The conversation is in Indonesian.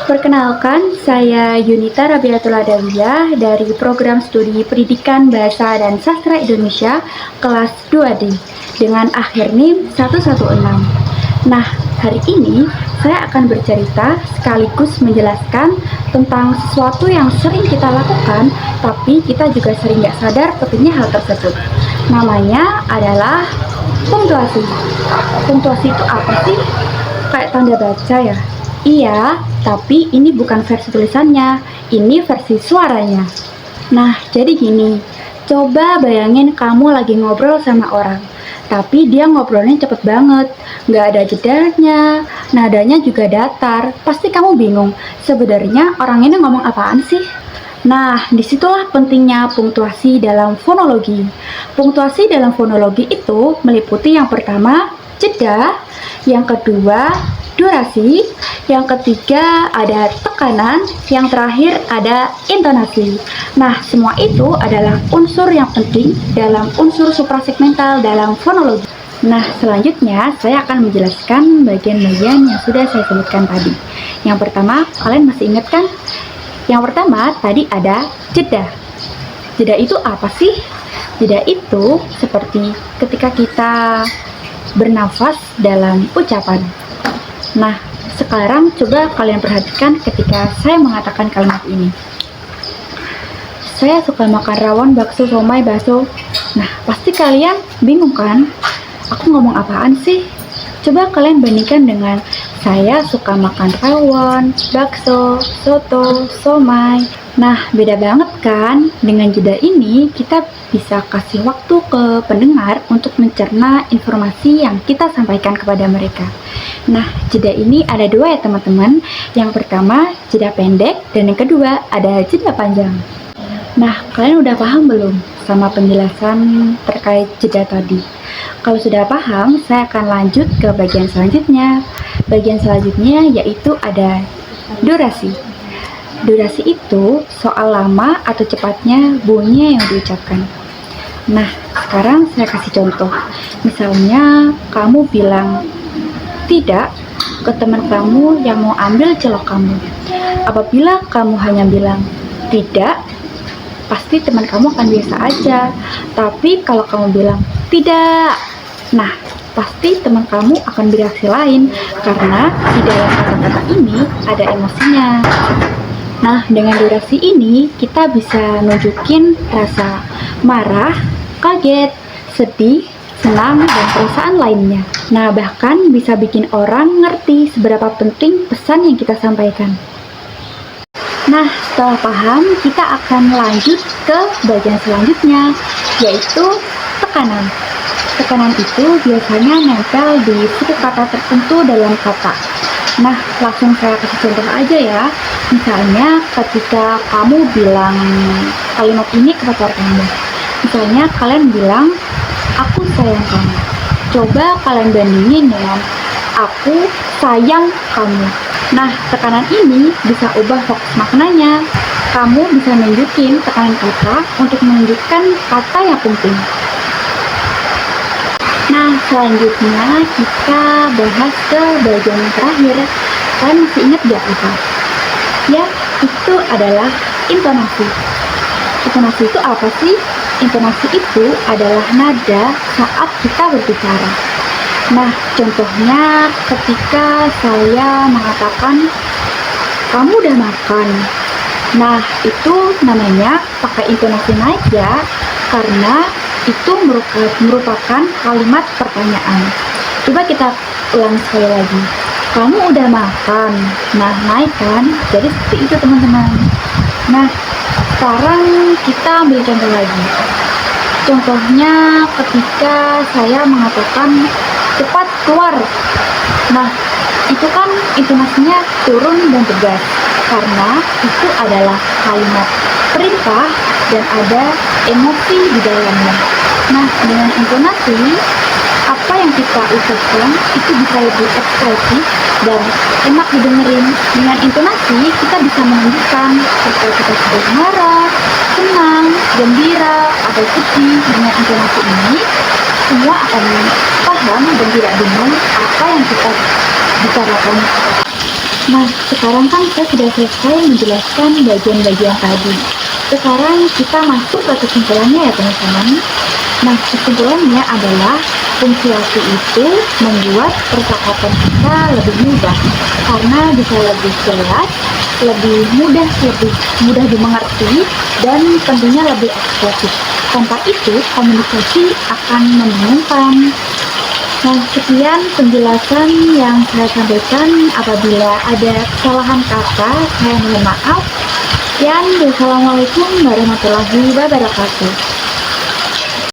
Perkenalkan, saya Yunita Rabiatul Adawiyah dari Program Studi Pendidikan Bahasa dan Sastra Indonesia kelas 2D dengan akhir NIM 116. Nah, hari ini saya akan bercerita sekaligus menjelaskan tentang sesuatu yang sering kita lakukan, tapi kita juga sering nggak sadar pentingnya hal tersebut. Namanya adalah punktuasi. Punktuasi itu apa sih? Kayak tanda baca ya? Iya, tapi ini bukan versi tulisannya, ini versi suaranya. Nah, jadi gini, coba bayangin kamu lagi ngobrol sama orang, tapi dia ngobrolnya cepet banget, nggak ada jedanya, nadanya juga datar. Pasti kamu bingung, sebenarnya orang ini ngomong apaan sih? Nah, disitulah pentingnya punktuasi dalam fonologi. Punktuasi dalam fonologi itu meliputi yang pertama, jeda, yang kedua, durasi, yang ketiga ada tekanan, yang terakhir ada intonasi. Nah, semua itu adalah unsur yang penting dalam unsur suprasegmental dalam fonologi. Nah, selanjutnya saya akan menjelaskan bagian-bagian yang sudah saya sebutkan tadi. Yang pertama, kalian masih ingat kan? Yang pertama tadi ada jeda. Jeda itu apa sih? Jeda itu seperti ketika kita bernafas dalam ucapan. Nah, sekarang coba kalian perhatikan ketika saya mengatakan kalimat ini. Saya suka makan rawon, bakso, somai, bakso. Nah, pasti kalian bingung kan? Aku ngomong apaan sih? Coba kalian bandingkan dengan saya suka makan rawon, bakso, soto, somai. Nah, beda banget kan? Dengan jeda ini, kita bisa kasih waktu ke pendengar untuk mencerna informasi yang kita sampaikan kepada mereka. Nah, jeda ini ada dua ya teman-teman. Yang pertama, jeda pendek, dan yang kedua, ada jeda panjang. Nah, kalian udah paham belum sama penjelasan terkait jeda tadi? Kalau sudah paham, saya akan lanjut ke bagian selanjutnya. Bagian selanjutnya yaitu ada durasi. Durasi itu soal lama atau cepatnya bunyi yang diucapkan. Nah, sekarang saya kasih contoh. Misalnya, kamu bilang tidak ke teman kamu yang mau ambil celok kamu. Apabila kamu hanya bilang tidak, pasti teman kamu akan biasa aja. Tapi kalau kamu bilang tidak, nah pasti teman kamu akan bereaksi lain karena di dalam kata-kata ini ada emosinya. Nah, dengan durasi ini kita bisa nunjukin rasa marah, kaget, sedih, senang, dan perasaan lainnya. Nah, bahkan bisa bikin orang ngerti seberapa penting pesan yang kita sampaikan. Nah, setelah paham, kita akan lanjut ke bagian selanjutnya, yaitu tekanan. Tekanan itu biasanya nempel di suku kata tertentu dalam kata. Nah, langsung saya kasih contoh aja ya. Misalnya ketika kamu bilang kalimat ini ke pacar kamu. Misalnya kalian bilang, aku sayang kamu. Coba kalian bandingin dengan aku sayang kamu. Nah, tekanan ini bisa ubah fokus maknanya. Kamu bisa nunjukin tekanan kata untuk menunjukkan kata yang penting. Nah, selanjutnya kita bahas ke bagian yang terakhir. Kalian masih ingat gak apa? Ya, itu adalah intonasi. Intonasi itu apa sih? Intonasi itu adalah nada saat kita berbicara. Nah, contohnya ketika saya mengatakan, kamu udah makan. Nah, itu namanya pakai intonasi naik ya, karena itu merupakan kalimat pertanyaan. Coba kita ulang sekali lagi. Kamu udah makan. Nah, naik kan? Jadi seperti itu teman-teman. Nah, sekarang kita ambil contoh lagi. Contohnya ketika saya mengatakan cepat keluar. Nah, itu kan intonasinya turun dan tegas karena itu adalah kalimat perintah dan ada emosi di dalamnya. Nah, dengan intonasi, apa yang kita ucapkan itu bisa lebih ekspresif dan enak didengerin. Dengan intonasi, kita bisa menunjukkan apakah kita sedang marah, senang, gembira, atau sedih. Dengan intonasi ini, semua akan paham dan tidak bingung apa yang kita bicarakan. Nah, sekarang kan saya sudah selesai menjelaskan bagian-bagian tadi. Sekarang kita masuk ke kesimpulannya ya teman-teman. Nah, kesimpulannya adalah punctuasi itu membuat percakapan kita lebih mudah karena bisa lebih jelas, lebih mudah dimengerti, dan tentunya lebih ekspresif. Tanpa itu, komunikasi akan membingungkan. Nah, sekian penjelasan yang saya sampaikan. Apabila ada kesalahan kata, saya mohon maaf. Wassalamualaikum warahmatullahi wabarakatuh.